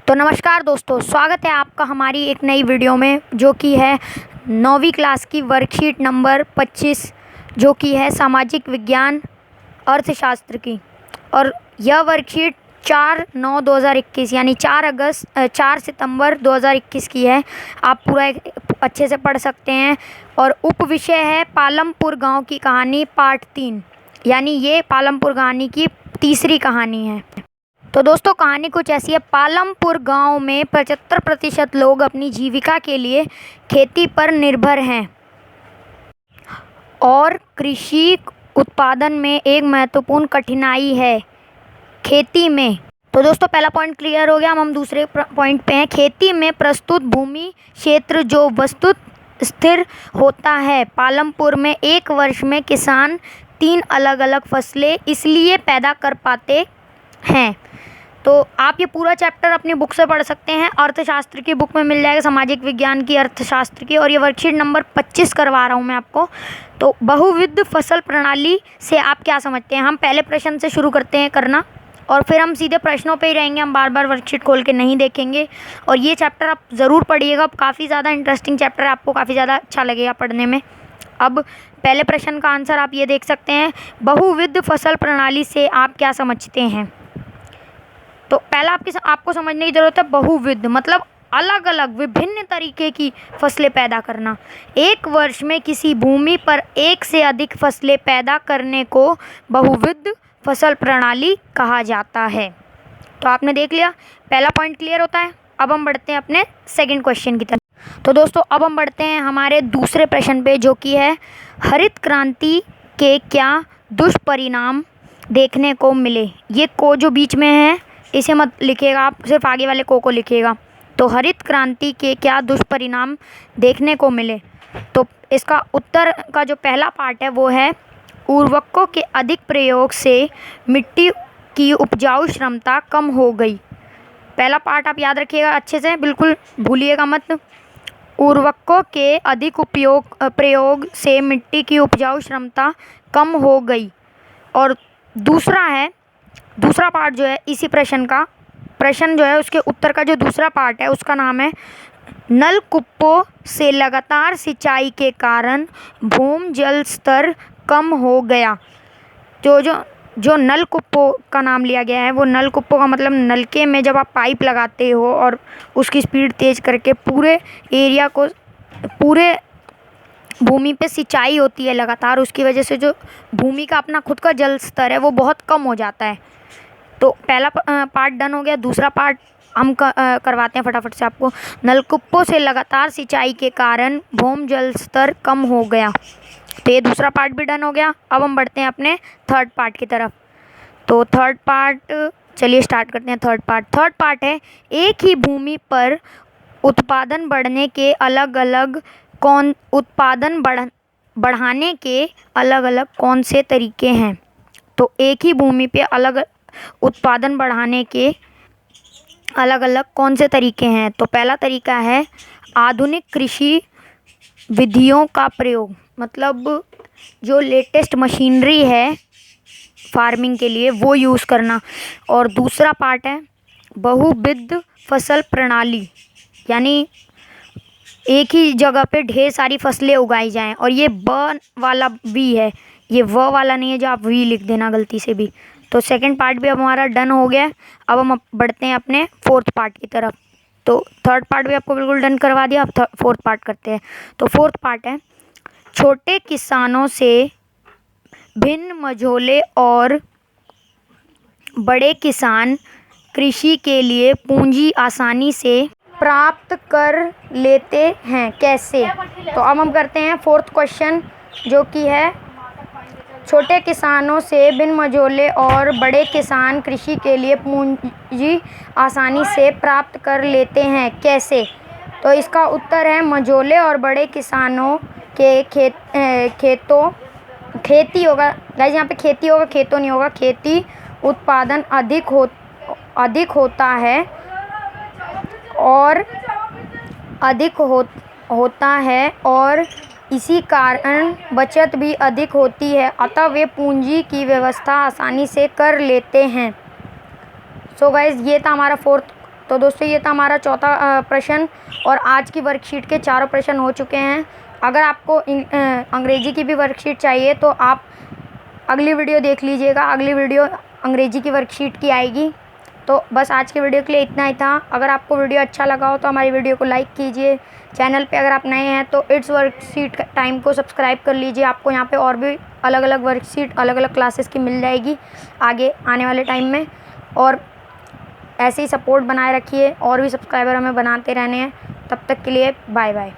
तो नमस्कार दोस्तों, स्वागत है आपका हमारी एक नई वीडियो में जो कि है 9वीं क्लास की वर्कशीट नंबर 25 जो कि है सामाजिक विज्ञान अर्थशास्त्र की। और यह वर्कशीट 4/9/2021 यानी 4 सितंबर 2021 की है। आप पूरा अच्छे से पढ़ सकते हैं। और उप विषय है पालमपुर गांव की कहानी पार्ट 3, यानी ये पालमपुर कहानी की तीसरी कहानी है। तो दोस्तों, कहानी कुछ ऐसी है। पालमपुर गांव में 75% लोग अपनी जीविका के लिए खेती पर निर्भर हैं और कृषि उत्पादन में एक महत्वपूर्ण कठिनाई है खेती में। तो दोस्तों, पहला पॉइंट क्लियर हो गया। हम दूसरे पॉइंट पे हैं। खेती में प्रस्तुत भूमि क्षेत्र जो वस्तुत स्थिर होता है। पालमपुर में एक वर्ष में किसान 3 अलग अलग फसलें इसलिए पैदा कर पाते हैं। तो आप ये पूरा चैप्टर अपनी बुक से पढ़ सकते हैं। अर्थशास्त्र की बुक में मिल जाएगा, सामाजिक विज्ञान की, अर्थशास्त्र की। और ये वर्कशीट नंबर 25 करवा रहा हूँ मैं आपको। तो बहुविध फसल प्रणाली से आप क्या समझते हैं? हम पहले प्रश्न से शुरू करते हैं करना और फिर हम सीधे प्रश्नों पे ही रहेंगे। हम बार बार वर्कशीट खोल के नहीं देखेंगे। और ये चैप्टर आप ज़रूर पढ़िएगा, काफ़ी ज़्यादा इंटरेस्टिंग चैप्टर है, आपको काफ़ी ज़्यादा अच्छा लगेगा पढ़ने में। अब पहले प्रश्न का आंसर आप ये देख सकते हैं, बहुविध फसल प्रणाली से आप क्या समझते हैं? तो पहला आपको समझने की ज़रूरत है, बहुविध मतलब अलग अलग विभिन्न तरीके की फसलें पैदा करना। एक वर्ष में किसी भूमि पर एक से अधिक फसलें पैदा करने को बहुविध फसल प्रणाली कहा जाता है। तो आपने देख लिया, पहला पॉइंट क्लियर होता है। अब हम बढ़ते हैं अपने सेकंड क्वेश्चन की तरफ। तो दोस्तों, अब हम बढ़ते हैं हमारे दूसरे प्रश्न पे जो कि है, हरित क्रांति के क्या दुष्परिणाम देखने को मिले? ये को जो बीच में है इसे मत लिखिएगा, आप सिर्फ आगे वाले को लिखिएगा। तो हरित क्रांति के क्या दुष्परिणाम देखने को मिले? तो इसका उत्तर का जो पहला पार्ट है वो है, उर्वरकों के अधिक प्रयोग से मिट्टी की उपजाऊ क्षमता कम हो गई। पहला पार्ट आप याद रखिएगा अच्छे से, बिल्कुल भूलिएगा मत। उर्वरकों के अधिक प्रयोग से मिट्टी की उपजाऊ क्षमता कम हो गई। और दूसरा पार्ट जो है इसी प्रश्न जो है उसके उत्तर का जो दूसरा पार्ट है उसका नाम है, नलकूपों से लगातार सिंचाई के कारण भूमि जल स्तर कम हो गया। जो नलकूपों का नाम लिया गया है, वो नलकूपों का मतलब नलके में जब आप पाइप लगाते हो और उसकी स्पीड तेज़ करके पूरे एरिया को, पूरे भूमि पे सिंचाई होती है लगातार, उसकी वजह से जो भूमि का अपना खुद का जल स्तर है वो बहुत कम हो जाता है। तो पहला पार्ट डन हो गया। दूसरा पार्ट हम करवाते हैं फटाफट से आपको। नलकूपों से लगातार सिंचाई के कारण भूमि जल स्तर कम हो गया। तो ये दूसरा पार्ट भी डन हो गया। अब हम बढ़ते हैं अपने थर्ड पार्ट की तरफ। तो थर्ड पार्ट चलिए स्टार्ट करते हैं। थर्ड पार्ट है, एक ही भूमि पर उत्पादन बढ़ने के उत्पादन बढ़ाने के अलग अलग कौन से तरीके हैं? तो एक ही भूमि पे उत्पादन बढ़ाने के अलग अलग कौन से तरीके हैं? तो पहला तरीका है आधुनिक कृषि विधियों का प्रयोग, मतलब जो लेटेस्ट मशीनरी है फार्मिंग के लिए वो यूज़ करना। और दूसरा पार्ट है बहुविध फसल प्रणाली, यानी एक ही जगह पे ढेर सारी फसलें उगाई जाएं। और ये ब वाला वी है, ये व वाला नहीं है जो आप वी लिख देना गलती से भी। तो सेकंड पार्ट भी अब हमारा डन हो गया। अब हम बढ़ते हैं अपने फोर्थ पार्ट की तरफ। तो थर्ड पार्ट भी आपको बिल्कुल डन करवा दिया, अब फोर्थ पार्ट करते हैं। तो फोर्थ पार्ट है, छोटे किसानों से भिन्न मझोले और बड़े किसान कृषि के लिए पूंजी आसानी से प्राप्त कर लेते हैं, कैसे? तो अब हम करते हैं फोर्थ क्वेश्चन जो कि है, छोटे किसानों से बिन मझोले और बड़े किसान कृषि के लिए पूंजी आसानी से प्राप्त कर लेते हैं, कैसे? तो इसका उत्तर है, मझोले और बड़े किसानों के खेती होगा गाइस, यहाँ पे खेती होगा, खेतों नहीं होगा। खेती उत्पादन अधिक होता है और होता है और इसी कारण बचत भी अधिक होती है, अतः वे पूंजी की व्यवस्था आसानी से कर लेते हैं। सो गाइस, ये था हमारा फोर्थ तो दोस्तों ये था हमारा चौथा प्रश्न और आज की वर्कशीट के चारों प्रश्न हो चुके हैं। अगर आपको अंग्रेजी की भी वर्कशीट चाहिए तो आप अगली वीडियो देख लीजिएगा, अगली वीडियो अंग्रेजी की वर्कशीट की आएगी। तो बस आज की वीडियो के लिए इतना ही था। अगर आपको वीडियो अच्छा लगा हो तो हमारी वीडियो को लाइक कीजिए। चैनल पे अगर आप नए हैं तो इट्स वर्कशीट टाइम को सब्सक्राइब कर लीजिए। आपको यहाँ पे और भी अलग अलग वर्कशीट अलग अलग क्लासेस की मिल जाएगी आगे आने वाले टाइम में। और ऐसे ही सपोर्ट बनाए रखिए, और भी सब्सक्राइबर हमें बनाते रहने हैं। तब तक के लिए बाय बाय।